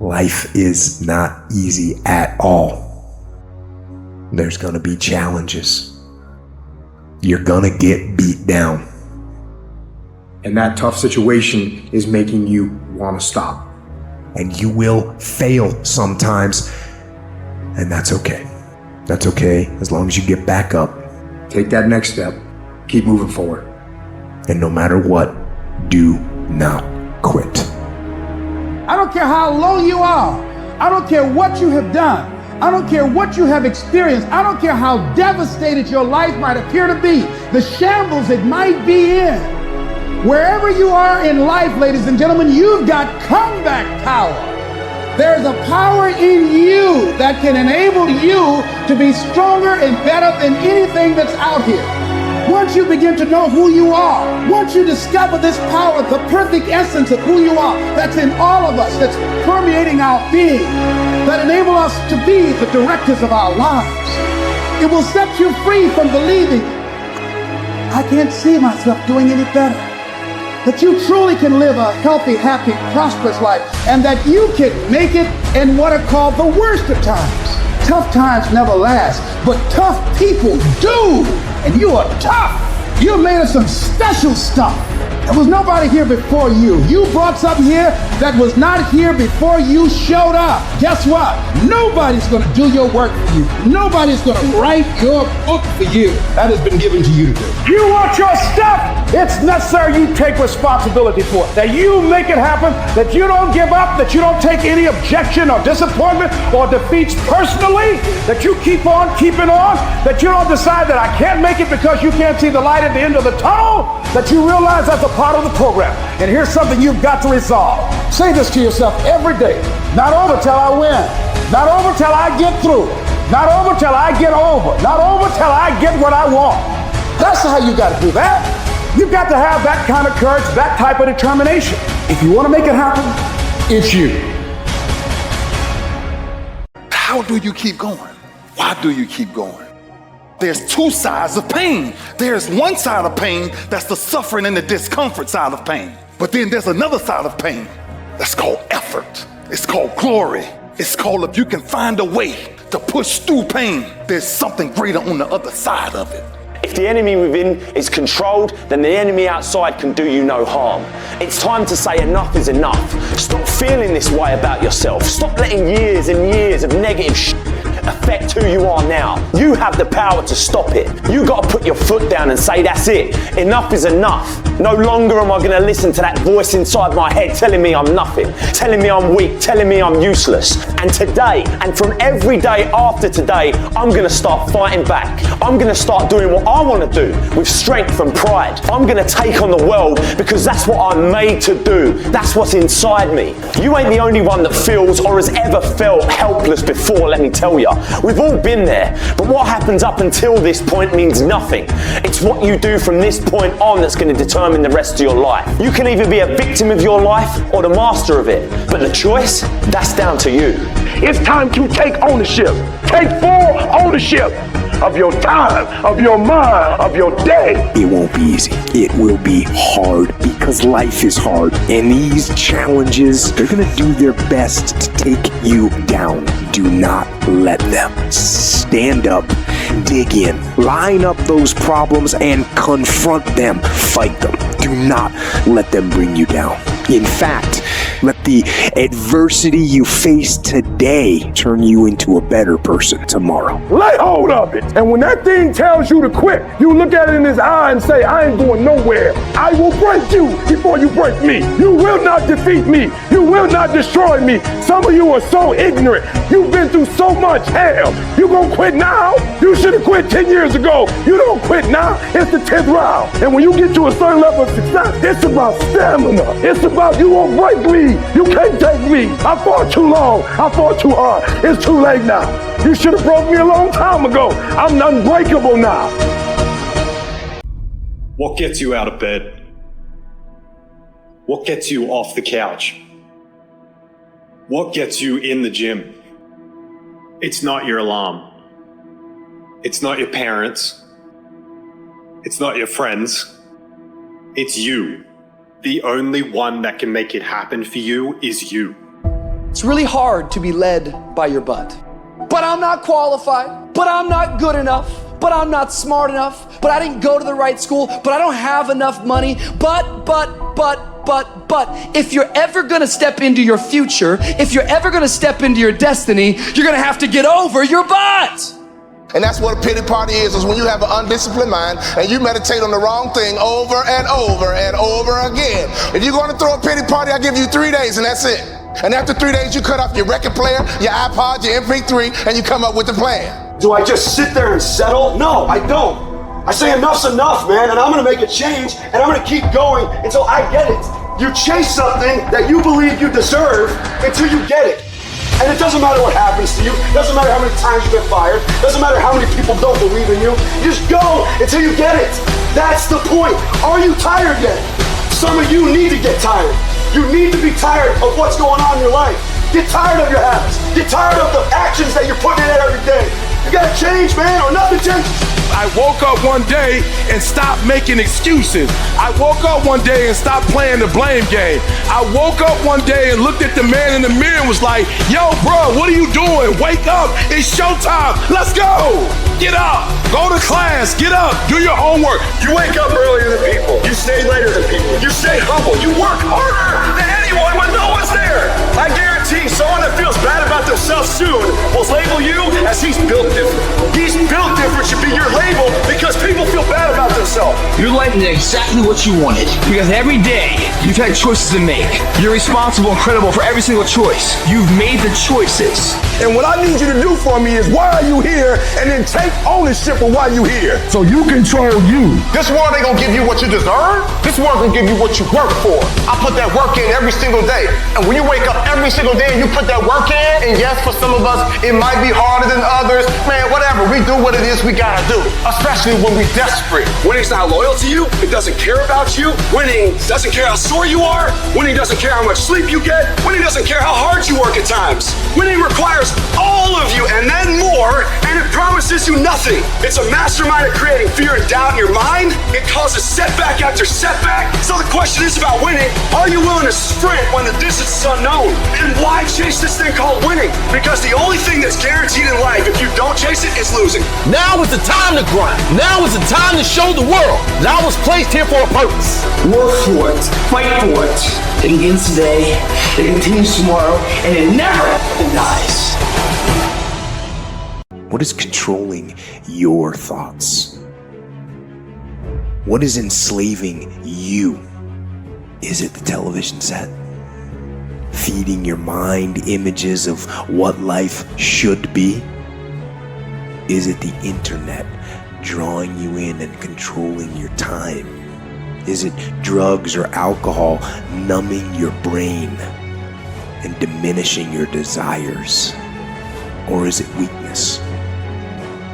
Life is not easy at all. There's gonna be challenges. You're gonna get beat down. And that tough situation is making you want to stop. And you will fail sometimes. And that's okay. That's okay as long as you get back up. Take that next step. Keep moving forward. And no matter what, do not quit. I don't care how low you are. I don't care what you have done. I don't care what you have experienced. I don't care how devastated your life might appear to be, the shambles it might be in. Wherever you are in life, ladies and gentlemen, you've got comeback power. There's a power in you that can enable you to be stronger and better than anything that's out here. Once you begin to know who you are, once you discover this power, the perfect essence of who you are, that's in all of us, that's permeating our being, that enable us to be the directors of our lives, it will set you free from believing, I can't see myself doing any better. That you truly can live a healthy, happy, prosperous life, and that you can make it in what are called the worst of times. Tough times never last, but tough people do. And you are tough. You're made of some special stuff. There was nobody here before you. You brought something here that was not here before you showed up. Guess what? Nobody's going to do your work for you. Nobody's going to write your book for you. That has been given to you to do. You want your stuff? It's necessary you take responsibility for it. That you make it happen, that you don't give up, that you don't take any objection or disappointment or defeats personally, that you keep on keeping on, that you don't decide that I can't make it because you can't see the light at the end of the tunnel, that you realize that's a part of the program. And here's something you've got to resolve. Say this to yourself every day. Not over till I win. Not over till I get through. Not over till I get over. Not over till I get what I want. That's how you got to do that. You've got to have that kind of courage, that type of determination. If you want to make it happen, it's you. How do you keep going? Why do you keep going? There's two sides of pain. There's one side of pain that's the suffering and the discomfort side of pain. But then there's another side of pain that's called effort. It's called glory. It's called if you can find a way to push through pain, there's something greater on the other side of it. If the enemy within is controlled, then the enemy outside can do you no harm. It's time to say enough is enough. Stop feeling this way about yourself. Stop letting years and years of negative affect who you are now. You have the power to stop it. You got to put your foot down and say that's it. Enough is enough. No longer am I going to listen to that voice inside my head telling me I'm nothing, telling me I'm weak, telling me I'm useless. And today, and from every day after today, I'm going to start fighting back. I'm going to start doing what I want to do with strength and pride. I'm going to take on the world because that's what I'm made to do. That's what's inside me. You ain't the only one that feels or has ever felt helpless before, let me tell you. We've all been there, but what happens up until this point means nothing. It's what you do from this point on that's going to determine the rest of your life. You can either be a victim of your life or the master of it, but the choice, that's down to you. It's time to take ownership. Take full ownership of your time, of your mind, of your day. It won't be easy. It will be hard because life is hard. And these challenges, they're gonna do their best to take you down. Do not let them. Stand up, dig in, line up those problems and confront them. Fight them. Do not let them bring you down. In fact, let the adversity you face today turn you into a better person tomorrow. Lay hold of it. And when that thing tells you to quit, you look at it in his eye and say, I ain't going nowhere. I will break you before you break me. You will not defeat me. You will not destroy me. Some of you are so ignorant. You've been through so much hell. You gonna quit now? You should have quit 10 years ago. You don't quit now. It's the 10th round. And when you get to a certain level of success, it's about stamina. It's about you won't break me. You can't take me. I fought too long. I fought too hard. It's too late now. You should have broke me a long time ago. I'm unbreakable now. What gets you out of bed? What gets you off the couch? What gets you in the gym? It's not your alarm. It's not your parents. It's not your friends. It's you. The only one that can make it happen for you is you. It's really hard to be led by your butt. But I'm not qualified, but I'm not good enough, but I'm not smart enough, but I didn't go to the right school, but I don't have enough money, but. If you're ever gonna step into your future, if you're ever gonna step into your destiny, you're gonna have to get over your butt. And that's what a pity party is when you have an undisciplined mind and you meditate on the wrong thing over and over and over again. If you're gonna throw a pity party, I give you 3 days and that's it. And after 3 days, you cut off your record player, your iPod, your MP3, and you come up with a plan. Do I just sit there and settle? No, I don't. I say enough's enough, man, and I'm gonna make a change, and I'm gonna keep going until I get it. You chase something that you believe you deserve until you get it. And it doesn't matter what happens to you, doesn't matter how many times you get fired, doesn't matter how many people don't believe in you, you just go until you get it. That's the point. Are you tired yet? Some of you need to get tired. You need to be tired of what's going on in your life. Get tired of your habits. Get tired of the actions that you're putting in every day. You gotta change, man, or nothing changes. I woke up one day and stopped making excuses. I woke up one day and stopped playing the blame game. I woke up one day and looked at the man in the mirror and was like, yo, bro, what are you doing? Wake up, it's showtime, let's go. Get up, go to class, get up, do your homework. You wake up earlier than people. You stay later than people. You stay humble. You work harder than anyone when no one's there. I guarantee someone that feels bad about themselves soon will label you as he's built different. He's built different should be your label because people feel bad about themselves. Your life is exactly what you wanted because every day you've had choices to make. You're responsible and credible for every single choice. You've made the choices. And what I need you to do for me is why are you here and then take ownership of why you here. So you control you. This world ain't gonna give you what you deserve. This world gonna give you what you work for. I put that work in every single day. And when you wake up every single day and you put that work in, and yes, for some of us, it might be harder than others, man, whatever, we do what it is we gotta do, especially when we're desperate. Winning's not loyal to you. It doesn't care about you. Winning doesn't care how sore you are. Winning doesn't care how much sleep you get. Winning doesn't care how hard you work at times. Winning requires all of you and then more, and it promises you nothing. It's a mastermind at creating fear and doubt in your mind. It causes setback after setback. So the question is about winning. Are you willing to sprint when the distance is unknown? And why chase this thing called winning? Because the only thing that's guaranteed in life, if you don't chase it, is losing. Now is the time to grind. Now is the time to show the world that I was placed here for a purpose. Work for it. Fight for it. It begins today, it continues tomorrow, and it never dies. What is controlling your thoughts? What is enslaving you? Is it the television set? Feeding your mind images of what life should be? Is it the internet drawing you in and controlling your time? Is it drugs or alcohol numbing your brain and diminishing your desires? Or is it weakness?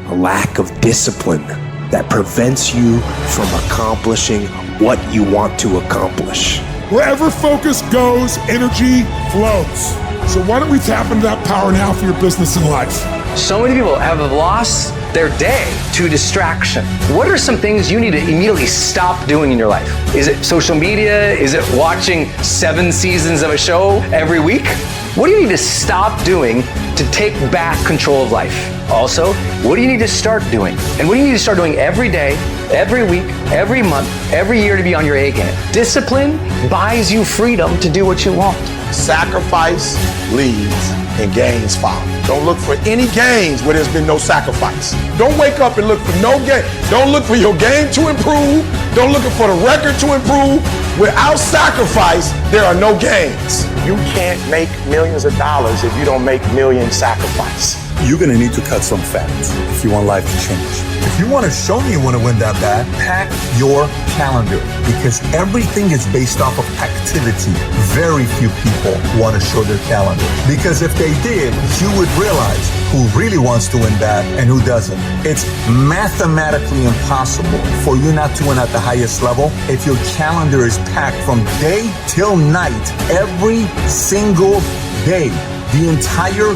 A lack of discipline that prevents you from accomplishing what you want to accomplish. Wherever focus goes, energy flows. So why don't we tap into that power now for your business and life? So many people have lost their day to distraction. What are some things you need to immediately stop doing in your life? Is it social media? Is it watching 7 seasons of a show every week? What do you need to stop doing to take back control of life? Also, what do you need to start doing? And what do you need to start doing every day, every week, every month, every year to be on your A game? Discipline buys you freedom to do what you want. Sacrifice leads and gains follow. Don't look for any gains where there's been no sacrifice. Don't wake up and look for no gain. Don't look for your game to improve. Don't look for the record to improve. Without sacrifice, there are no gains. You can't make millions of dollars if you don't make millions sacrifice. You're gonna need to cut some fat if you want life to change. If you want to show me you want to win that bad, pack your calendar, because everything is based off of activity. Very few people want to show their calendar, because if they did, you would realize who really wants to win bad and who doesn't. It's mathematically impossible for you not to win at the highest level if your calendar is packed from day till night, every single day. the entire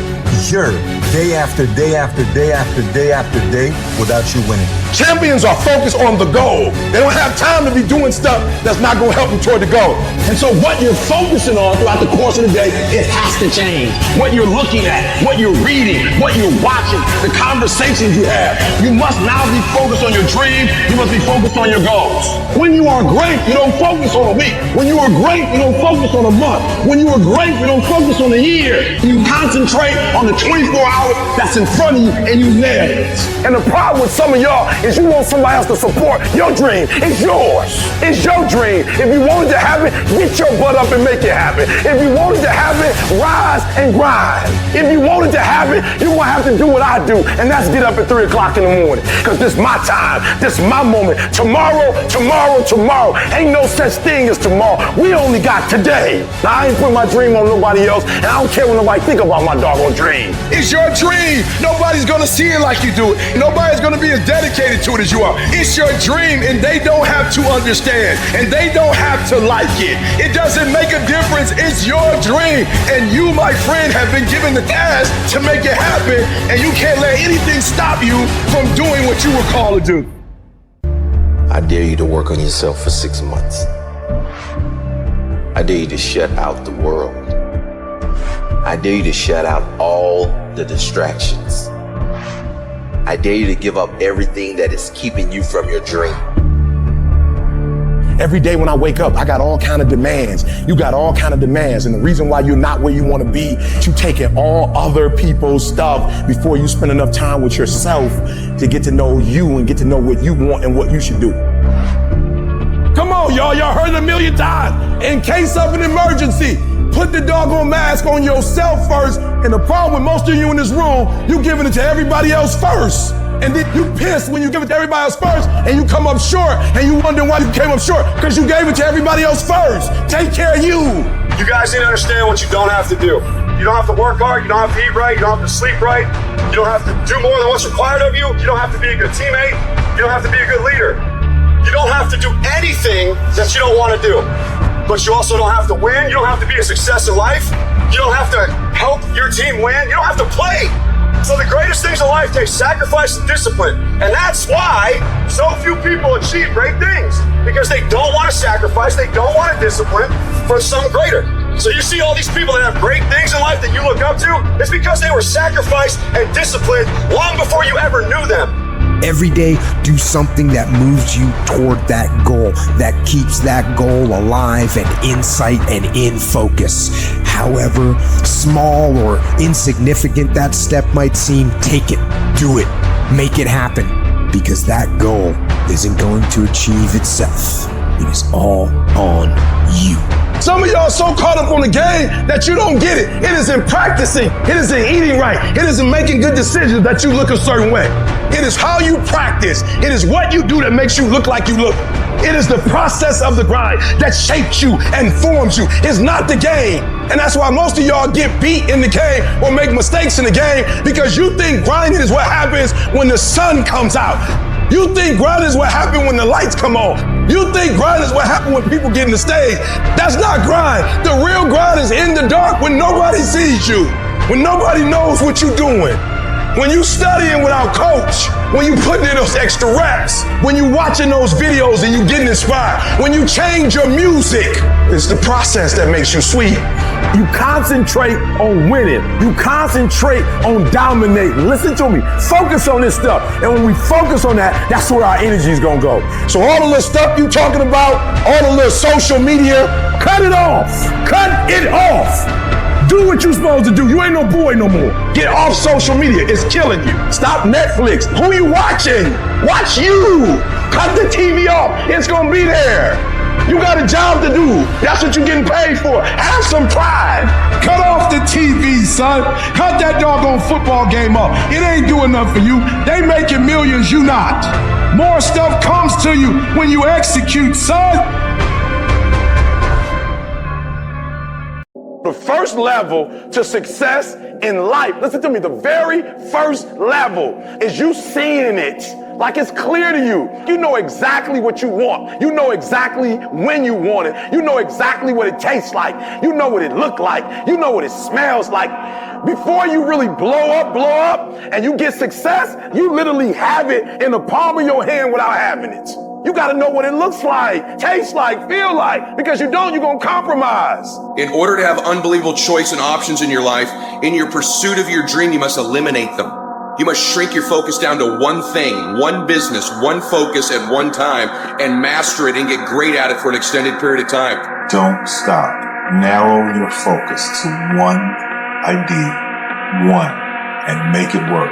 year, day after day after day after day after day, without you winning. Champions are focused on the goal. They don't have time to be doing stuff that's not going to help them toward the goal. And so what you're focusing on throughout the course of the day, it has to change. What you're looking at, what you're reading, what you're watching, the conversations you have. You must now be focused on your dream. You must be focused on your goals. When you are great, you don't focus on a week. When you are great, you don't focus on a month. When you are great, you don't focus on a year. You concentrate on the 24 hours that's in front of you and you nail it. And the problem with some of y'all is you want somebody else to support your dream. It's yours. It's your dream. If you wanted to have it, get your butt up and make it happen. If you wanted to have it, rise and grind. If you wanted to have it, you're going to have to do what I do, and that's get up at 3 o'clock in the morning. Because this is my time. This is my moment. Tomorrow. Ain't no such thing as tomorrow. We only got today. Now, I ain't putting my dream on nobody else, and I don't care what nobody think about my doggone dream. It's your dream. Nobody's going to see it like you do it. Nobody's going to be as dedicated to it as you are. It's your dream, and they don't have to understand, and they don't have to like it. It doesn't make a difference. It's your dream, and you, my friend, have been given the task to make it happen, and you can't let anything stop you from doing what you were called to do. I dare you to work on yourself for 6 months. I dare you to shut out the world. I dare you to shut out all the distractions. I dare you to give up everything that is keeping you from your dream. Every day when I wake up, I got all kind of demands. You got all kind of demands. And the reason why you're not where you want to be, you taking all other people's stuff before you spend enough time with yourself to get to know you and get to know what you want and what you should do. Come on, y'all. Y'all heard it a million times. In case of an emergency, put the doggone mask on yourself first. And the problem with most of you in this room, you giving it to everybody else first. And then you pissed when you give it to everybody else first, and you come up short, and you wonder why you came up short, because you gave it to everybody else first. Take care of you. You guys need to understand what you don't have to do. You don't have to work hard, you don't have to eat right, you don't have to sleep right, you don't have to do more than what's required of you, you don't have to be a good teammate, you don't have to be a good leader. You don't have to do anything that you don't want to do. But you also don't have to win, you don't have to be a success in life, you don't have to help your team win, you don't have to play. So the greatest things in life take sacrifice and discipline. And that's why so few people achieve great things. Because they don't want to sacrifice, they don't want to discipline for something greater. So you see all these people that have great things in life that you look up to, it's because they were sacrificed and disciplined long before you ever knew them. Every day, do something that moves you toward that goal, that keeps that goal alive and in sight and in focus. However small or insignificant that step might seem, take it, do it, make it happen, because that goal isn't going to achieve itself. It is all on you. Some of y'all are so caught up on the game that you don't get it. It is in practicing. It is in eating right. It is in making good decisions that you look a certain way. It is how you practice. It is what you do that makes you look like you look. It is the process of the grind that shapes you and forms you. It's not the game. And that's why most of y'all get beat in the game or make mistakes in the game, because you think grinding is what happens when the sun comes out. You think grinding is what happens when the lights come on. You think grind is what happens when people get in the stage. That's not grind. The real grind is in the dark when nobody sees you, when nobody knows what you're doing. When you studying without coach, when you putting in those extra reps, when you watching those videos and you getting inspired, when you change your music, it's the process that makes you sweet. You concentrate on winning. You concentrate on dominating. Listen to me. Focus on this stuff. And when we focus on that, that's where our energy is going to go. So all the little stuff you talking about, all the little social media, cut it off. Cut it off. Do what you're supposed to do. You ain't no boy no more. Get off social media. It's killing you. Stop Netflix. Who you watching? Watch you. Cut the TV off. It's going to be there. You got a job to do. That's what you're getting paid for. Have some pride. Cut off the TV, son. Cut that doggone football game up. It ain't doing nothing for you. They making millions, you not. More stuff comes to you when you execute, son. The first level to success in life, listen to me, the very first level is you seeing it Like it's clear to you. You know exactly what you want. You know exactly when you want it. You know exactly what it tastes like. You know what it looks like. You know what it smells like. Before you really blow up, and you get success, you literally have it in the palm of your hand without having it. You gotta know what it looks like, tastes like, feel like, because you don't, you're gonna compromise. In order to have unbelievable choice and options in your life, in your pursuit of your dream, you must eliminate them. You must shrink your focus down to one thing, one business, one focus at one time, and master it and get great at it for an extended period of time. Don't stop. Narrow your focus to one idea, and make it work.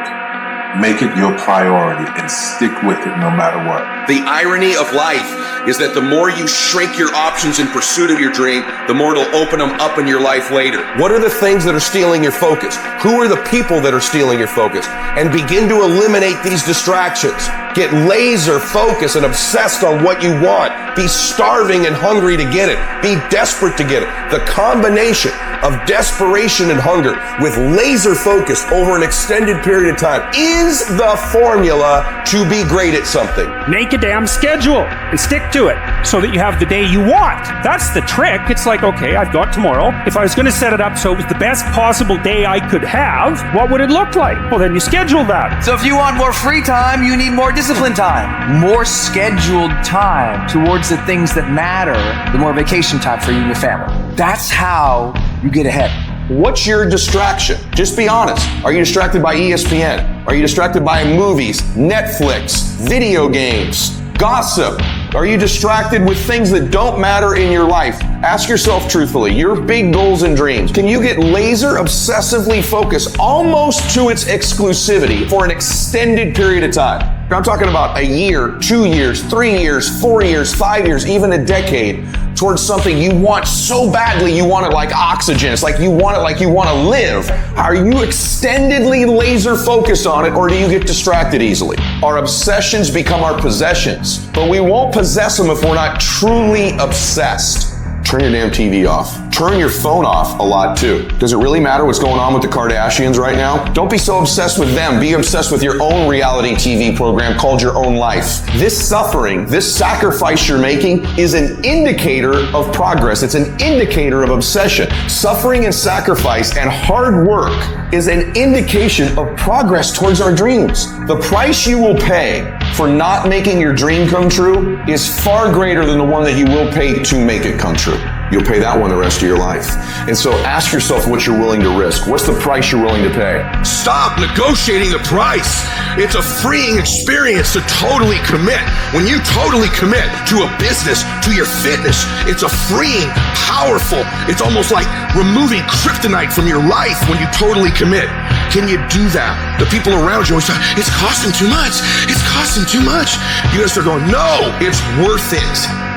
Make it your priority and stick with it no matter what. The irony of life is that the more you shrink your options in pursuit of your dream, the more it'll open them up in your life later. What are the things that are stealing your focus? Who are the people that are stealing your focus? And begin to eliminate these distractions. Get laser focused and obsessed on what you want. Be starving and hungry to get it. Be desperate to get it. The combination of desperation and hunger with laser focus over an extended period of time is the formula to be great at something. Make a damn schedule and stick to it so that you have the day you want. That's the trick. It's like, okay, I've got tomorrow. If I was going to set it up so it was the best possible day I could have, what would it look like? Well, then you schedule that. So if you want more free time, you need more disciplined time, more scheduled time towards the things that matter, the more vacation time for you and your family. That's how you get ahead. What's your distraction? Just be honest. Are you distracted by ESPN? Are you distracted by movies, Netflix, video games, gossip? Are you distracted with things that don't matter in your life? Ask yourself truthfully, your big goals and dreams. Can you get laser obsessively focused almost to its exclusivity for an extended period of time? I'm talking about a year, 2 years, 3 years, 4 years, 5 years, even a decade towards something you want so badly you want it like oxygen. It's like you want it like you want to live. Are you extendedly laser focused on it, or do you get distracted easily? Our obsessions become our possessions, but we won't possess them if we're not truly obsessed. Turn your damn TV off. Turn your phone off a lot too. Does it really matter what's going on with the Kardashians right now? Don't be so obsessed with them. Be obsessed with your own reality TV program called Your Own Life. This suffering, this sacrifice you're making is an indicator of progress. It's an indicator of obsession. Suffering and sacrifice and hard work is an indication of progress towards our dreams. The price you will pay for not making your dream come true is far greater than the one that you will pay to make it come true. You'll pay that one the rest of your life. And so ask yourself what you're willing to risk. What's the price you're willing to pay? Stop negotiating the price. It's a freeing experience to totally commit. When you totally commit to a business, to your fitness, it's a freeing, powerful, it's almost like removing kryptonite from your life when you totally commit. Can you do that? The people around you always say, it's costing too much. It's costing too much. You gotta start going, no, it's worth it.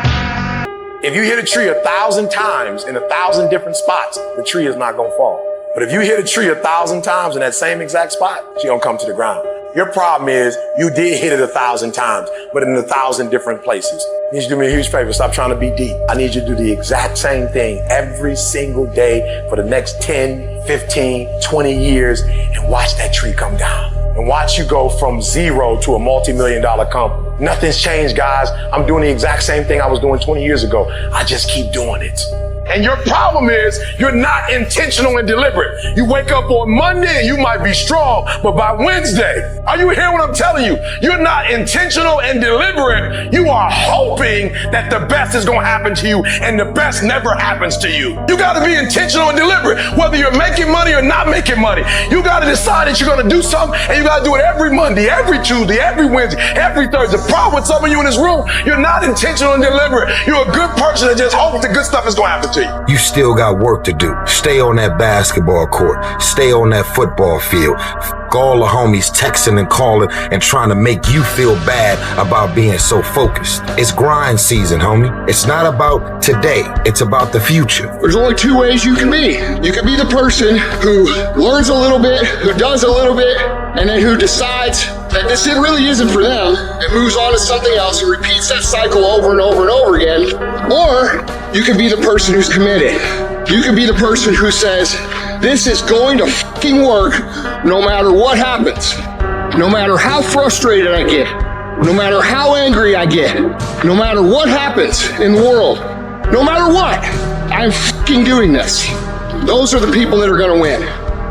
If you hit a tree 1,000 times in 1,000 different spots, the tree is not gonna fall. But if you hit a tree 1,000 times in that same exact spot, she gonna come to the ground. Your problem is you did hit it 1,000 times, but in 1,000 different places. I need you to do me a huge favor. Stop trying to be deep. I need you to do the exact same thing every single day for the next 10, 15, 20 years and watch that tree come down. And watch you go from zero to a multi-million-dollar company. Nothing's changed, guys. I'm doing the exact same thing I was doing 20 years ago. I just keep doing it. And your problem is you're not intentional and deliberate. You wake up on Monday and you might be strong, but by Wednesday, are you hearing what I'm telling you? You're not intentional and deliberate. You are hoping that the best is going to happen to you, and the best never happens to you. You got to be intentional and deliberate, whether you're making money or not making money. You got to decide that you're going to do something, and you got to do it every Monday, every Tuesday, every Wednesday, every Thursday. The problem with some of you in this room, you're not intentional and deliberate. You're a good person that just hopes the good stuff is going to happen to you. You still got work to do. Stay on that basketball court. Stay on that football field. All the homies texting and calling and trying to make you feel bad about being so focused. It's grind season, homie. It's not about today. It's about the future. There's only two ways you can be. You can be the person who learns a little bit, who does a little bit, and then who decides that this really isn't for them and moves on to something else and repeats that cycle over and over and over again. Or you can be the person who's committed. You can be the person who says, this is going to fucking work no matter what happens. No matter how frustrated I get, No matter how angry I get, no matter what happens in the world, no matter what, I'm fucking doing this. Those are the people that are gonna win.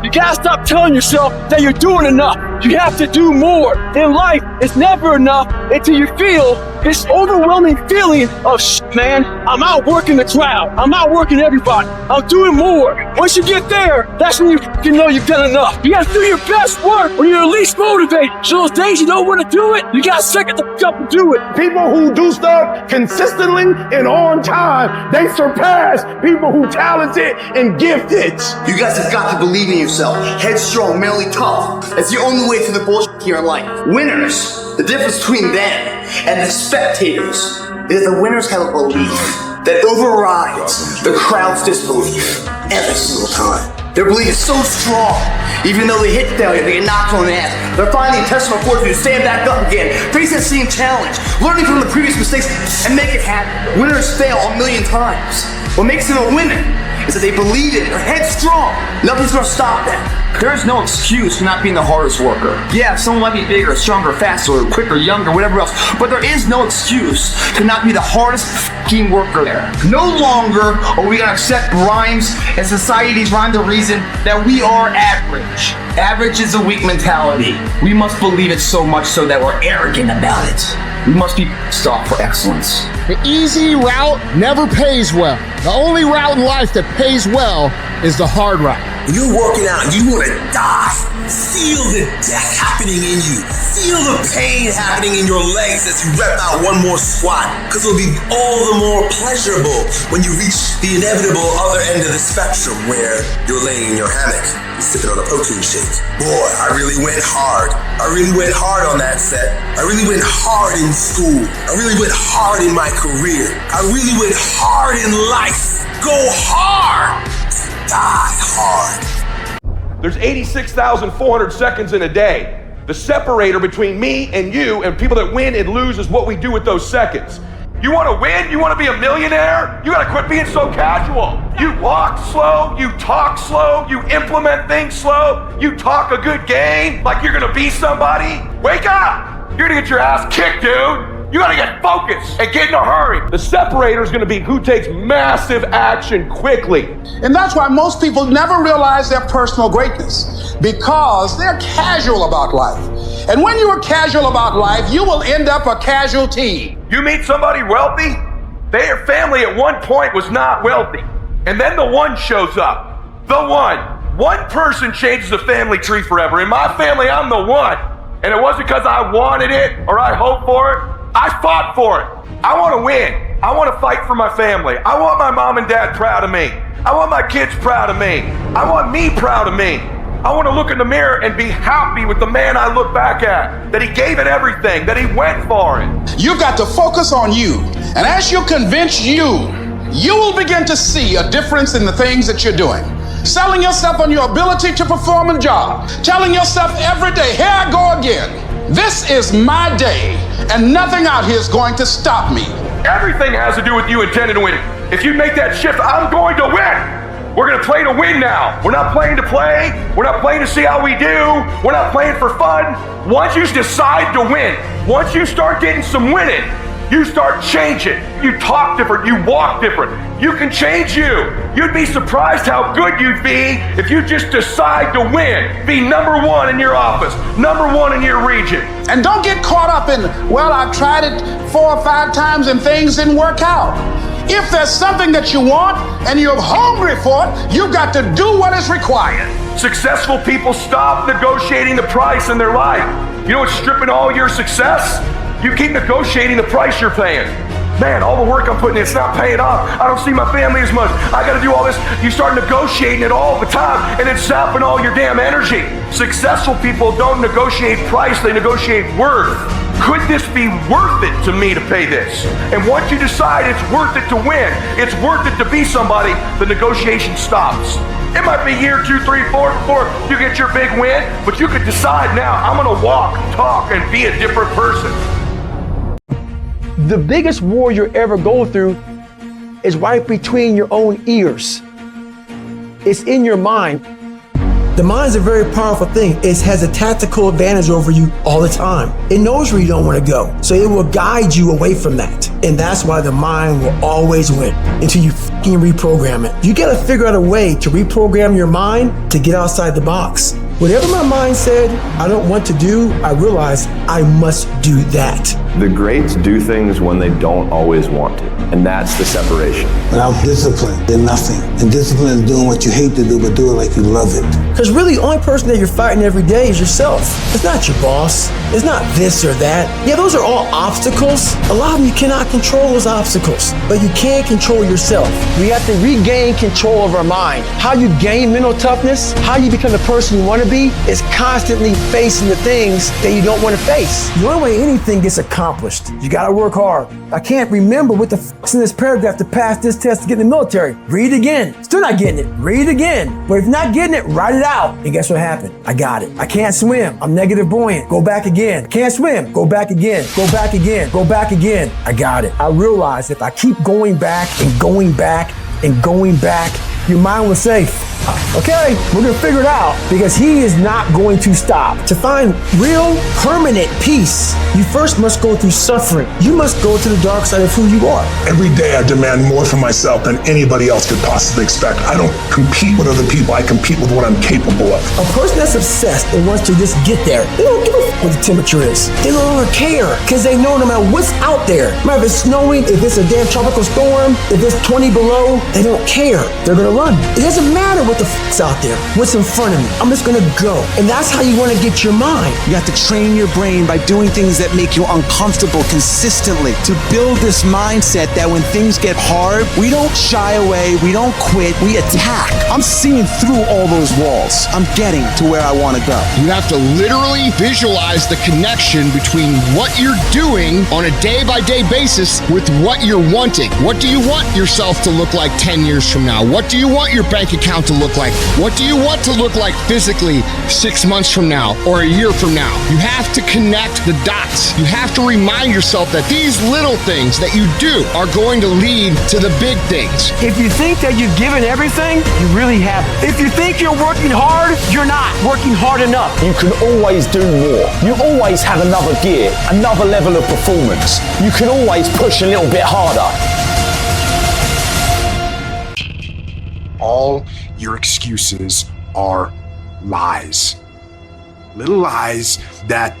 You gotta stop telling yourself that you're doing enough. You have to do more. In life, it's never enough until you feel this overwhelming feeling of man, I'm outworking the crowd. I'm outworking everybody. I'm doing more. Once you get there, that's when you know you've done enough. You gotta do your best work when you're least motivated. So those days you don't want to do it, you gotta second the up and do it. People who do stuff consistently and on time, they surpass people who talented and gifted. You guys have got to believe in yourself. Headstrong, mentally tough. That's the only way through the bullshit here in life. Winners, the difference between them and the spectators is the winners have a belief that overrides the crowd's disbelief every single time. Their belief is so strong, even though they hit failure, they get knocked on the ass. They're finding intestinal fortitude to stand back up again, face that same challenge, learning from the previous mistakes, and make it happen. Winners fail a million times. What makes them a winner is that they believe it, they're headstrong. Nothing's gonna stop them. There's no excuse for not being the hardest worker. Yeah, someone might be bigger, stronger, faster, quicker, younger, whatever else, but there is no excuse to not be the hardest f***ing worker there. No longer are we gonna accept rhymes and society's rhyme to reason that we are average. Average is a weak mentality. We must believe it so much so that we're arrogant about it. We must be pissed off for excellence. The easy route never pays well. The only route in life that pays well is the hard route. When you're working out and you want to die, feel the death happening in you. Feel the pain happening in your legs as you rep out one more squat, because it'll be all the more pleasurable when you reach the inevitable other end of the spectrum where you're laying in your hammock, sipping on a protein shake. Boy, I really went hard. I really went hard on that set. I really went hard in school. I really went hard in my career. I really went hard in life. Go hard. Die hard. There's 86,400 seconds in a day. The separator between me and you and people that win and lose is what we do with those seconds. You want to win? You want to be a millionaire? You got to quit being so casual. You walk slow, you talk slow, you implement things slow, you talk a good game like you're going to be somebody. Wake up! You're going to get your ass kicked, dude. You gotta get focused and get in a hurry. The separator is gonna be who takes massive action quickly. And that's why most people never realize their personal greatness, because they're casual about life. And when you are casual about life, you will end up a casualty. You meet somebody wealthy, their family at one point was not wealthy. And then the one shows up. The one. One person changes the family tree forever. In my family, I'm the one. And it wasn't because I wanted it or I hoped for it. I fought for it. I want to win. I want to fight for my family. I want my mom and dad proud of me. I want my kids proud of me. I want me proud of me. I want to look in the mirror and be happy with the man I look back at, that he gave it everything, that he went for it. You've got to focus on you. And as you convince you will begin to see a difference in the things that you're doing. Selling yourself on your ability to perform a job. Telling yourself every day, here I go again. This is my day, and nothing out here is going to stop me. Everything has to do with you intending to win. If you make that shift, I'm going to win. We're going to play to win now. We're not playing to play. We're not playing to see how we do. We're not playing for fun. Once you decide to win, once you start getting some winning, you start changing. You talk different. You walk different. You can change you. You'd be surprised how good you'd be if you just decide to win. Be number one in your office, number one in your region. And don't get caught up in, well, I've tried it 4 or 5 times and things didn't work out. If there's something that you want and you're hungry for it, you've got to do what is required. Successful people stop negotiating the price in their life. You know what's stripping all your success? You keep negotiating the price you're paying. Man, all the work I'm putting in, it's not paying off. I don't see my family as much. I gotta do all this. You start negotiating it all the time, and it's sapping all your damn energy. Successful people don't negotiate price, they negotiate worth. Could this be worth it to me to pay this? And once you decide it's worth it to win, it's worth it to be somebody, the negotiation stops. It might be year 2, 3, 4 before you get your big win, but you could decide now, I'm gonna walk, talk, and be a different person. The biggest war you ever go through is right between your own ears. It's in your mind. The mind's a very powerful thing. It has a tactical advantage over you all the time. It knows where you don't want to go, so it will guide you away from that. And that's why the mind will always win until you fucking reprogram it. You gotta figure out a way to reprogram your mind to get outside the box. Whatever my mind said I don't want to do, I realized I must do that. The greats do things when they don't always want to, and that's the separation. Without discipline, then nothing. And discipline is doing what you hate to do, but do it like you love it. Because really, the only person that you're fighting every day is yourself. It's not your boss. It's not this or that. Yeah, those are all obstacles. A lot of them you cannot control those obstacles, but you can control yourself. We have to regain control of our mind. How you gain mental toughness, how you become the person you want to be, is constantly facing the things that you don't want to face. The only way anything gets accomplished, you gotta work hard. I can't remember what the f***'s in this paragraph to pass this test to get in the military. Read it again. Still not getting it. Read it again. But if you're not getting it, write it out. And guess what happened? I got it. I can't swim. I'm negative buoyant. Go back again. Can't swim. Go back again. Go back again. Go back again. I got it. I realized if I keep going back and going back and going back, your mind will say, okay, we're gonna figure it out, because he is not going to stop. To find real, permanent peace, you first must go through suffering. You must go to the dark side of who you are. Every day I demand more for myself than anybody else could possibly expect. I don't compete with other people, I compete with what I'm capable of. A person that's obsessed and wants to just get there, they don't give a f*** what the temperature is. They no longer care, because they know no matter what's out there, no matter if it's snowing, if it's a damn tropical storm, if it's 20 below, they don't care. They're gonna run. It doesn't matter what the f***'s out there, what's in front of me. I'm just gonna go. And that's how you wanna get your mind. You have to train your brain by doing things that make you uncomfortable consistently to build this mindset that when things get hard, we don't shy away, we don't quit, we attack. I'm seeing through all those walls. I'm getting to where I wanna go. You have to literally visualize the connection between what you're doing on a day-by-day basis with what you're wanting. What do you want yourself to look like 10 years from now? What do you want your bank account to look like? What do you want to look like physically 6 months from now or a year from now? You have to connect the dots. You have to remind yourself that these little things that you do are going to lead to the big things. If you think that you've given everything, you really haven't. If you think you're working hard, you're not working hard enough. You can always do more. You always have another gear, another level of performance. You can always push a little bit harder. All your excuses are lies. Little lies that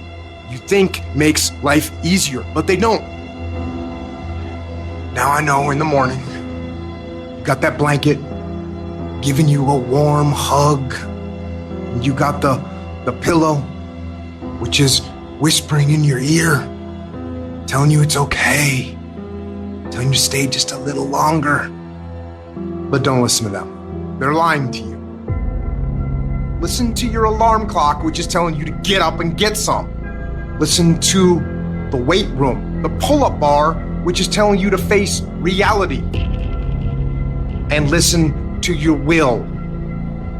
you think makes life easier, but they don't. Now I know in the morning, you got that blanket giving you a warm hug, and you got the pillow, which is whispering in your ear, telling you it's okay, telling you to stay just a little longer. But don't listen to them. They're lying to you. Listen to your alarm clock, which is telling you to get up and get some. Listen to the weight room, the pull-up bar, which is telling you to face reality. And listen to your will,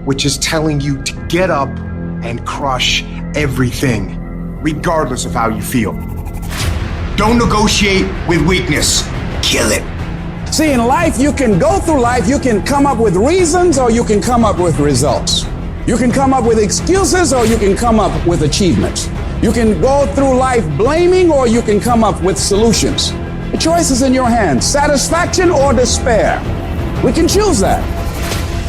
which is telling you to get up and crush everything, regardless of how you feel. Don't negotiate with weakness. Kill it. See, in life, you can go through life, you can come up with reasons or you can come up with results. You can come up with excuses or you can come up with achievements. You can go through life blaming or you can come up with solutions. The choice is in your hands, satisfaction or despair. We can choose that.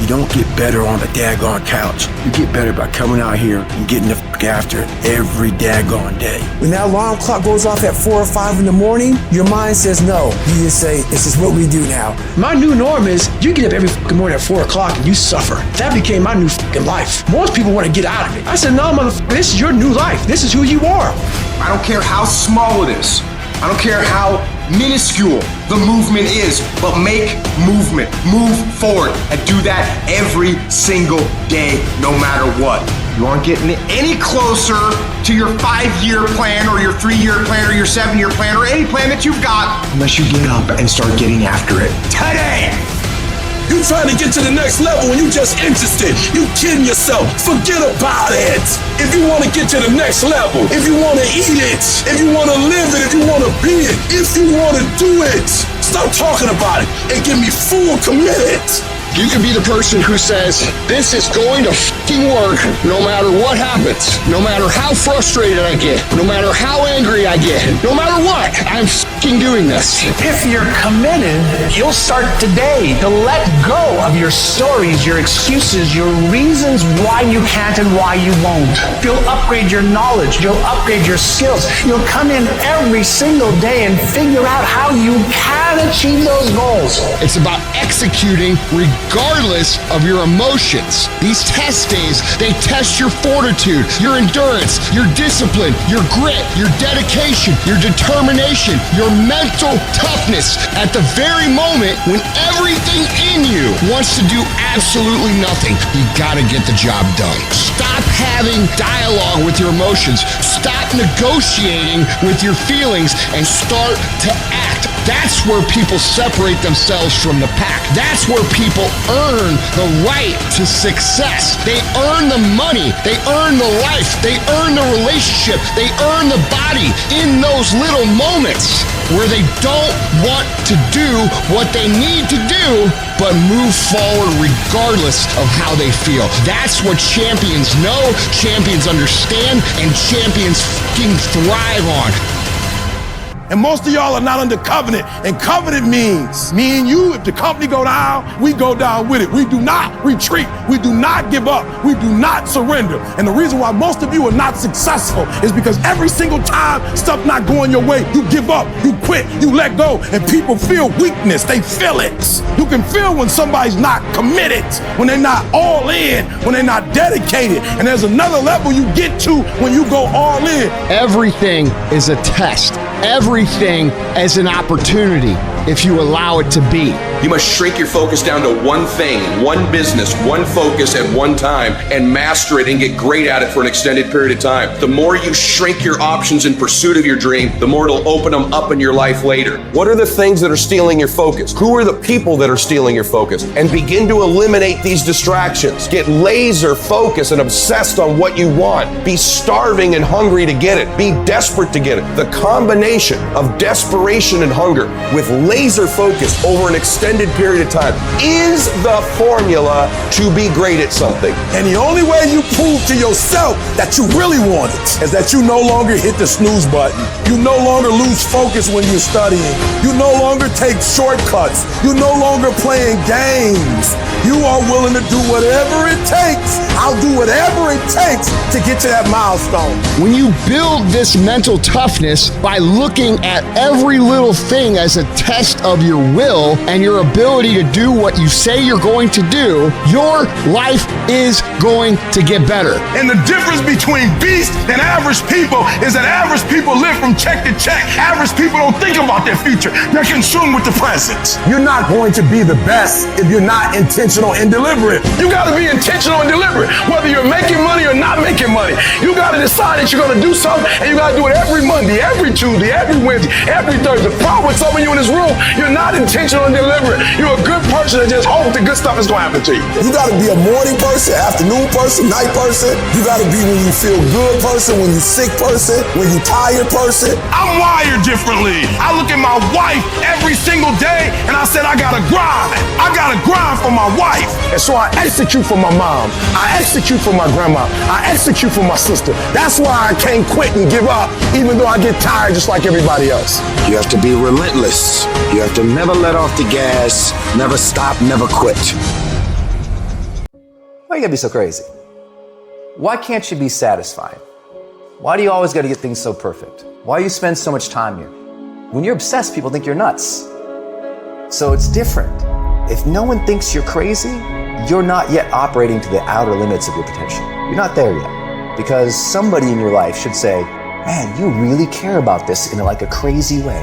You don't get better on the daggone couch. You get better by coming out here and getting the fuck after it every daggone day. When that alarm clock goes off at 4 or 5 in the morning, your mind says no. You just say, this is what we do now. My new norm is you get up every fucking morning at 4 o'clock and you suffer. That became my new fucking life. Most people want to get out of it. I said, no, motherfucker, this is your new life. This is who you are. I don't care how small it is. I don't care how minuscule the movement is, but make movement, move forward, and do that every single day, no matter what. You aren't getting any closer to your 5-year plan or your 3-year plan or your 7-year plan or any plan that you've got unless you get up and start getting after it today. You trying to get to the next level when you just interested. You kidding yourself. Forget about it. If you want to get to the next level, if you want to eat it, if you want to live it, if you want to be it, if you want to do it, stop talking about it and give me full commitment. You can be the person who says, this is going to fucking work no matter what happens, no matter how frustrated I get, no matter how angry I get, no matter what, I'm fucking doing this. If you're committed, you'll start today to let go of your stories, your excuses, your reasons why you can't and why you won't. You'll upgrade your knowledge. You'll upgrade your skills. You'll come in every single day and figure out how you can achieve those goals. It's about executing regardless of your emotions. These test days, they test your fortitude, your endurance, your discipline, your grit, your dedication, your determination, your mental toughness at the very moment when everything in you wants to do absolutely nothing. You gotta get the job done. Stop having dialogue with your emotions. Stop negotiating with your feelings and start to act. That's where people separate themselves from the pack. That's where people earn the right to success. They earn the money. They earn the life. They earn the relationship. They earn the body in those little moments where they don't want to do what they need to do, but move forward regardless of how they feel. That's what champions know, champions understand, and champions fucking thrive on. And most of y'all are not under covenant. And covenant means me and you, if the company go down, we go down with it. We do not retreat. We do not give up. We do not surrender. And the reason why most of you are not successful is because every single time stuff not going your way, you give up, you quit, you let go, and people feel weakness. They feel it. You can feel when somebody's not committed, when they're not all in, when they're not dedicated. And there's another level you get to when you go all in. Everything is a test. Everything as an opportunity if you allow it to be. You must shrink your focus down to one thing, one business, one focus at one time, and master it and get great at it for an extended period of time. The more you shrink your options in pursuit of your dream, the more it'll open them up in your life later. What are the things that are stealing your focus? Who are the people that are stealing your focus? And begin to eliminate these distractions. Get laser focused and obsessed on what you want. Be starving and hungry to get it. Be desperate to get it. The combination of desperation and hunger with laser focus over an extended period of time is the formula to be great at something. And the only way you prove to yourself that you really want it is that you no longer hit the snooze button. You no longer lose focus when you're studying. You no longer take shortcuts. You no longer playing games. You are willing to do whatever it takes. I'll do whatever it takes to get to that milestone. When you build this mental toughness by looking at every little thing as a test of your will and your ability to do what you say you're going to do, your life is going to get better. And the difference between beast and average people is that average people live from check to check. Average people don't think about their future. They're consumed with the present. You're not going to be the best if you're not intentional and deliberate. You got to be intentional and deliberate, whether you're making money or not making money. You got to decide that you're going to do something, and you got to do it every Monday, every Tuesday, every Wednesday, every Thursday. The problem with some of you in this room, you're not intentional and deliberate. You're a good person that just hopes the good stuff is going to happen to you. You got to be a morning person, afternoon person, night person. You got to be when you feel good person, when you sick person, when you tired person. I'm wired differently. I look at my wife every single day and I said, I got to grind. I got to grind for my wife. And so I execute for my mom. I execute for my grandma. I execute for my sister. That's why I can't quit and give up, even though I get tired just like everybody else. You have to be relentless. You have to never let off the gas, never stop, never quit. Why you gotta be so crazy? Why can't you be satisfied? Why do you always gotta get things so perfect? Why do you spend so much time here? When you're obsessed, people think you're nuts. So it's different. If no one thinks you're crazy, you're not yet operating to the outer limits of your potential. You're not there yet. Because somebody in your life should say, man, you really care about this in like a crazy way.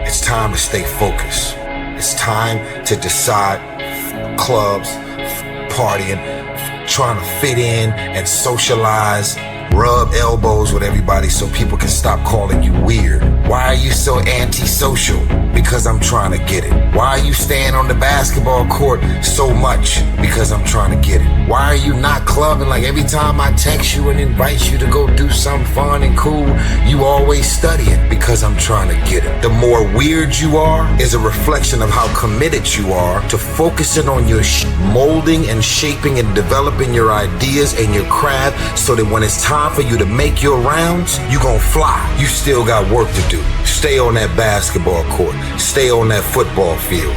It's time to stay focused. It's time to decide clubs, partying, trying to fit in and socialize. rub elbows with everybody so people can stop calling you weird? Why are you so antisocial? Because I'm trying to get it. Why are you staying on the basketball court so much? Because I'm trying to get it. Why are you not clubbing? Like every time I text you and invite you to go do something fun and cool, you always studying. Because I'm trying to get it. The more weird you are is a reflection of how committed you are to focusing on your molding and shaping and developing your ideas and your craft, so that when it's time for you to make your rounds, you gon' fly. You still got work to do. Stay on that basketball court. Stay on that football field.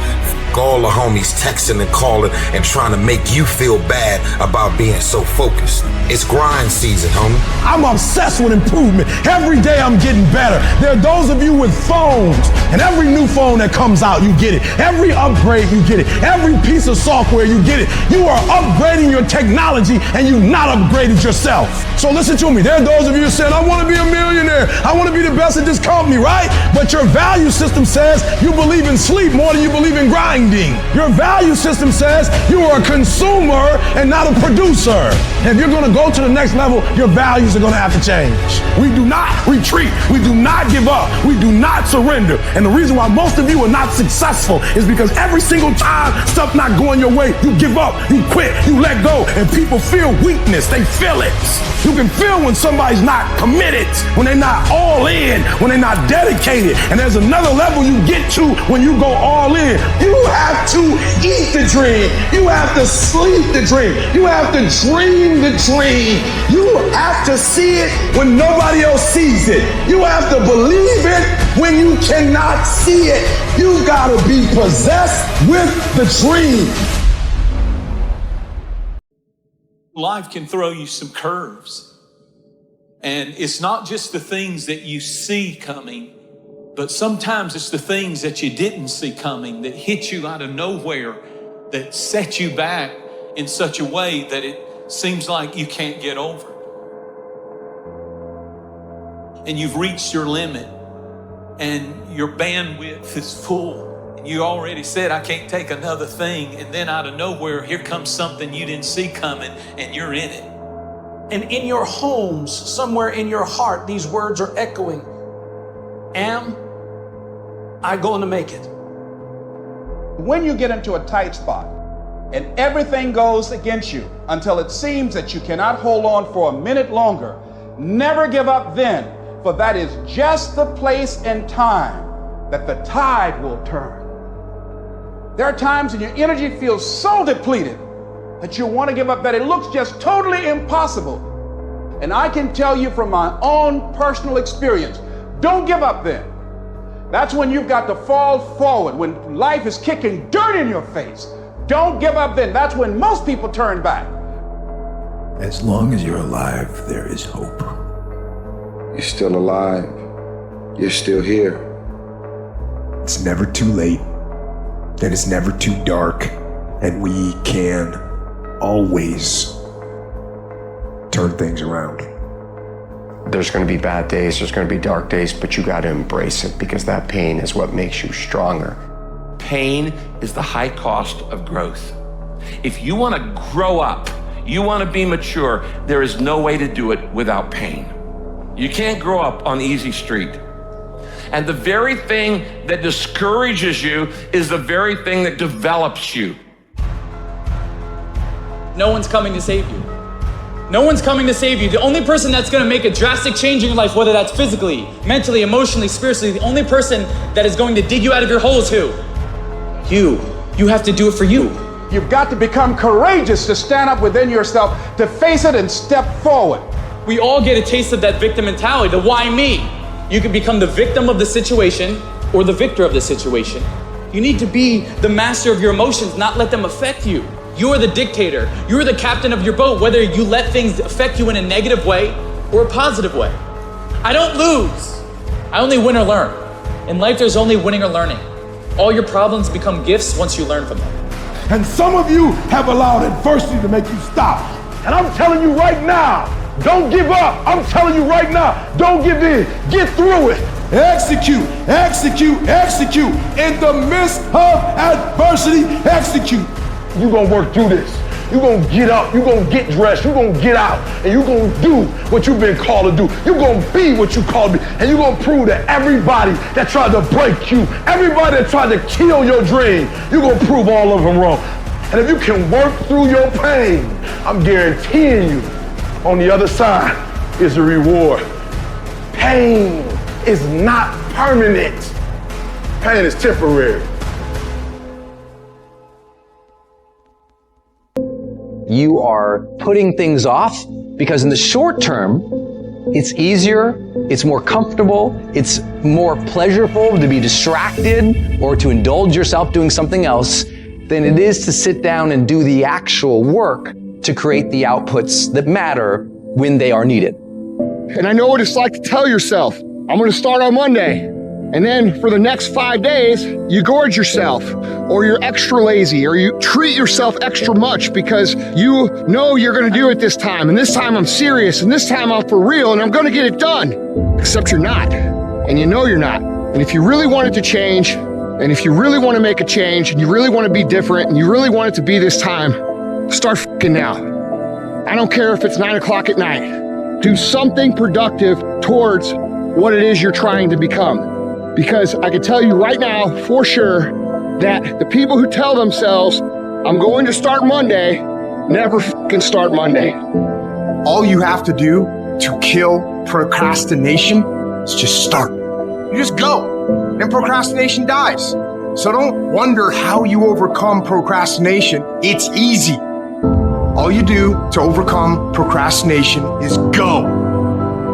All the homies texting and calling and trying to make you feel bad about being so focused. It's grind season, homie. I'm obsessed with improvement. Every day I'm getting better. There are those of you with phones, and every new phone that comes out, you get it. Every upgrade, you get it. Every piece of software, you get it. You are upgrading your technology, and you've not upgraded yourself. So listen to me. There are those of you saying, I want to be a millionaire. I want to be the best at this company, right? But your value system says you believe in sleep more than you believe in grinding. Your value system says you are a consumer and not a producer. And if you're going to go to the next level, your values are going to have to change. We do not retreat. We do not give up. We do not surrender. And the reason why most of you are not successful is because every single time stuff not going your way, you give up, you quit, you let go, and people feel weakness. They feel it. You can feel when somebody's not committed, when they're not all in, when they're not dedicated. And there's another level you get to when you go all in. You have to eat the dream. You have to sleep the dream. You have to dream the dream. You have to see it when nobody else sees it. You have to believe it when you cannot see it. You gotta be possessed with the dream. Life can throw you some curves. And it's not just the things that you see coming, but sometimes it's the things that you didn't see coming that hit you out of nowhere, that set you back in such a way that it seems like you can't get over. And you've reached your limit and your bandwidth is full. You already said, I can't take another thing. And then out of nowhere, here comes something you didn't see coming and you're in it. And in your homes, somewhere in your heart, these words are echoing. Am I going to make it? When you get into a tight spot and everything goes against you until it seems that you cannot hold on for a minute longer, never give up then, for that is just the place and time that the tide will turn. There are times when your energy feels so depleted that you want to give up, that it looks just totally impossible. And I can tell you from my own personal experience, don't give up then. That's when you've got to fall forward, when life is kicking dirt in your face. Don't give up then. That's when most people turn back. As long as you're alive, there is hope. You're still alive. You're still here. It's never too late, and it's never too dark, and we can always turn things around. There's going to be bad days, there's going to be dark days, but you got to embrace it, because that pain is what makes you stronger. Pain is the high cost of growth. If you want to grow up, you want to be mature, there is no way to do it without pain. You can't grow up on easy street. And the very thing that discourages you is the very thing that develops you. No one's coming to save you. No one's coming to save you. The only person that's going to make a drastic change in your life, whether that's physically, mentally, emotionally, spiritually, the only person that is going to dig you out of your hole is who? You. You have to do it for you. You've got to become courageous to stand up within yourself, to face it and step forward. We all get a taste of that victim mentality, the why me? You can become the victim of the situation or the victor of the situation. You need to be the master of your emotions, not let them affect you. You are the dictator. You are the captain of your boat, whether you let things affect you in a negative way or a positive way. I don't lose. I only win or learn. In life, there's only winning or learning. All your problems become gifts once you learn from them. And some of you have allowed adversity to make you stop. And I'm telling you right now, don't give up. I'm telling you right now, don't give in. Get through it. Execute, execute, execute. In the midst of adversity, execute. You're gonna work through this. You're going to get up, you're going to get dressed, you're going to get out, and you're going to do what you've been called to do. You're going to be what you called to be, and you're going to prove to everybody that tried to break you, everybody that tried to kill your dream, you're going to prove all of them wrong. And if you can work through your pain, I'm guaranteeing you, on the other side is a reward. Pain is not permanent. Pain is temporary. You are putting things off because in the short term, it's easier, it's more comfortable, it's more pleasurable to be distracted or to indulge yourself doing something else than it is to sit down and do the actual work to create the outputs that matter when they are needed. And I know what it's like to tell yourself, I'm gonna start on Monday. And then for the next 5 days, you gorge yourself, or you're extra lazy, or you treat yourself extra much because you know you're gonna do it this time, and this time I'm serious, and this time I'm for real, and I'm gonna get it done. Except you're not, and you know you're not. And if you really want it to change, and if you really wanna make a change, and you really wanna be different, and you really want it to be this time, start f***ing now. I don't care if it's 9 o'clock at night. Do something productive towards what it is you're trying to become. Because I can tell you right now, for sure, that the people who tell themselves, I'm going to start Monday, never f***ing start Monday. All you have to do to kill procrastination is just start. You just go, and procrastination dies. So don't wonder how you overcome procrastination. It's easy. All you do to overcome procrastination is go.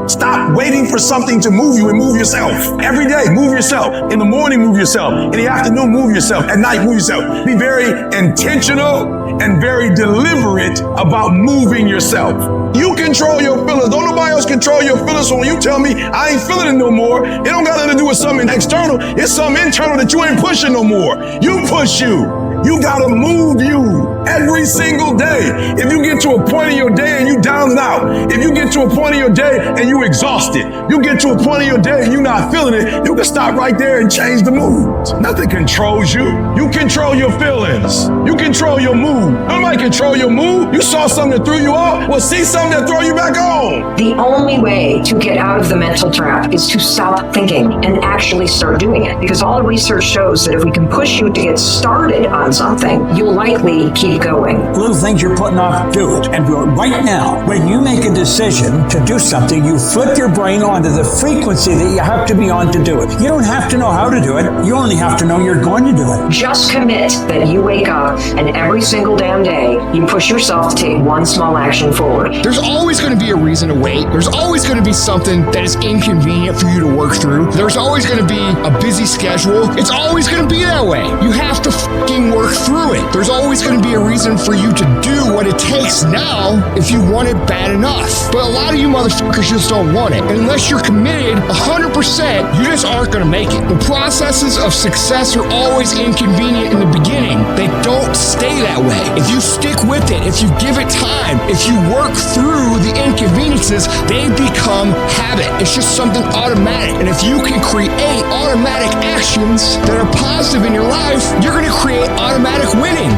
Stop waiting for something to move you and move yourself. Every day, move yourself. In the morning, move yourself. In the afternoon, move yourself. At night, move yourself. Be very intentional and very deliberate about moving yourself. You control your feelings. Don't nobody else control your feelings. So when you tell me I ain't feeling it no more, it don't got nothing to do with something external. It's something internal that you ain't pushing no more. You push you. You gotta move you every single day. If you get to a point in your day and you down and out, if you get to a point in your day and you exhausted, you get to a point in your day and you're not feeling it, you can stop right there and change the mood. Nothing controls you. You control your feelings. You control your mood. Nobody control your mood. You saw something that threw you off, well, see something that throw you back on. The only way to get out of the mental trap is to stop thinking and actually start doing it. Because all the research shows that if we can push you to get started on something, you'll likely keep going. Little things you're putting off, do it. And do it right now. When you make a decision to do something, you flip your brain onto the frequency that you have to be on to do it. You don't have to know how to do it. You only have to know you're going to do it. Just commit that you wake up and every single damn day, you push yourself to take one small action forward. There's always going to be a reason to wait. There's always going to be something that is inconvenient for you to work through. There's always going to be a busy schedule. It's always going to be that way. You have to fucking work through it. There's always going to be a reason for you to do what it takes now if you want it bad enough. But a lot of you motherfuckers just don't want it. And unless you're committed 100%, you just aren't going to make it. The processes of success are always inconvenient in the beginning. They don't stay that way. If you stick with it, if you give it time, if you work through the inconveniences, they become habit. It's just something automatic. And if you can create automatic actions that are positive in your life, you're going to create automatic winning.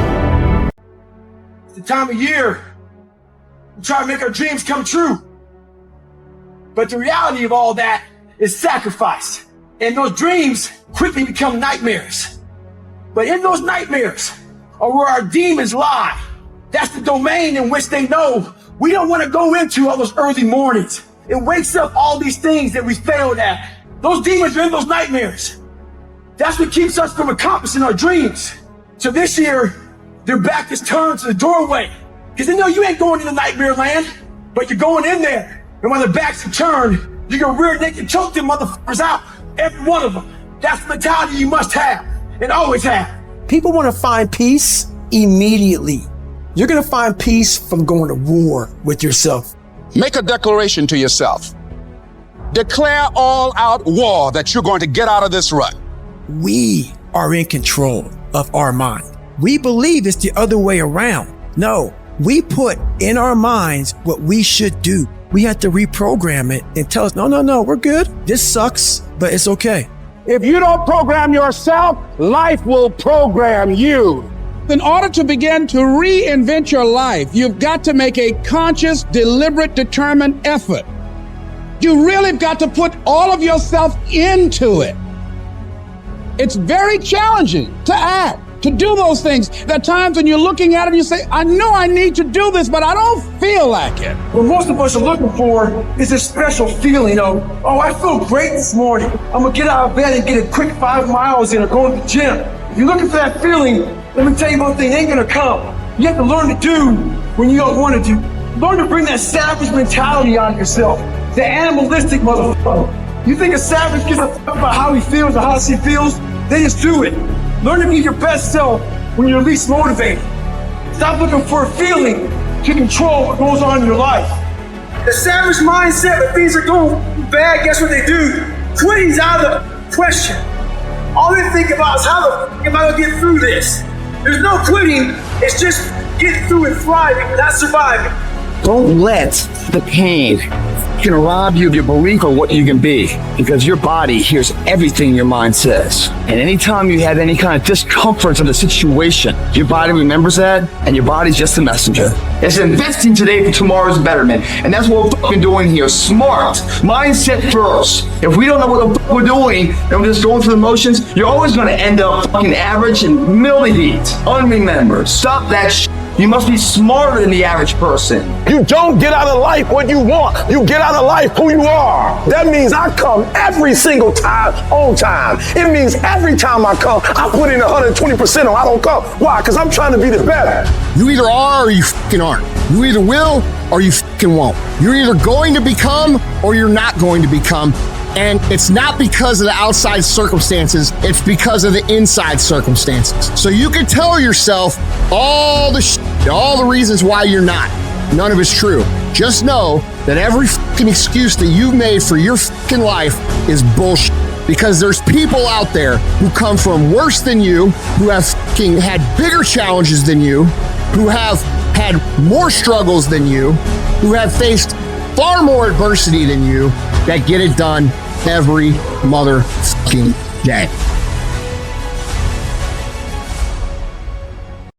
It's the time of year we try to make our dreams come true. But the reality of all that is sacrifice. And those dreams quickly become nightmares. But in those nightmares are where our demons lie. That's the domain in which they know we don't want to go into all those early mornings. It wakes up all these things that we failed at. Those demons are in those nightmares. That's what keeps us from accomplishing our dreams. So this year, their back is turned to the doorway. Because they know you ain't going into nightmare land, but you're going in there. And when their backs are turned, you're going to rear naked choke them motherfuckers out. Every one of them. That's the mentality you must have and always have. People want to find peace immediately. You're going to find peace from going to war with yourself. Make a declaration to yourself. Declare all out war that you're going to get out of this rut. We are in control of our mind. We believe it's the other way around. No, we put in our minds what we should do. We have to reprogram it and tell us, no, we're good. This sucks, but it's okay. If you don't program yourself, life will program you. In order to begin to reinvent your life, you've got to make a conscious, deliberate, determined effort. You really have got to put all of yourself into it. It's very challenging to act, to do those things. There are times when you're looking at it and you say, I know I need to do this, but I don't feel like it. What most of us are looking for is a special feeling of, oh, I feel great this morning. I'm gonna get out of bed and get a quick 5 miles in or go to the gym. If you're looking for that feeling, let me tell you one thing, it ain't gonna come. You have to learn to do when you don't want to do. Learn to bring that savage mentality on yourself. The animalistic motherfucker. You think a savage gives a fuck about how he feels or how she feels? They just do it. Learn to be your best self when you're least motivated. Stop looking for a feeling to control what goes on in your life. The savage mindset, when things are going bad, guess what they do? Quitting's out of the question. All they think about is how the fuck am I gonna get through this? There's no quitting, it's just getting through and thriving, not surviving. Don't let the pain can rob you of your belief of what you can be, because your body hears everything your mind says. And anytime you have any kind of discomfort in the situation, your body remembers that, and your body's just a messenger. It's investing today for tomorrow's betterment, and that's what we're fucking doing here. Smart mindset first. If we don't know what the fuck we're doing and we're just going through the motions, you're always going to end up fucking average and milliheat, unremembered. Stop that shit. You must be smarter than the average person. You don't get out of life what you want. You get out of life who you are. That means I come every single time on time. It means every time I come, I put in 120% or I don't come. Why? Because I'm trying to be the better. You either are or you fucking aren't. You either will or you fucking won't. You're either going to become or you're not going to become. And it's not because of the outside circumstances, it's because of the inside circumstances. So you can tell yourself all the shit, all the reasons why you're not. None of it's true. Just know that every fucking excuse that you've made for your fucking life is bullshit. Because there's people out there who come from worse than you, who have fucking had bigger challenges than you, who have had more struggles than you, who have faced far more adversity than you, that get it done every motherfucking day.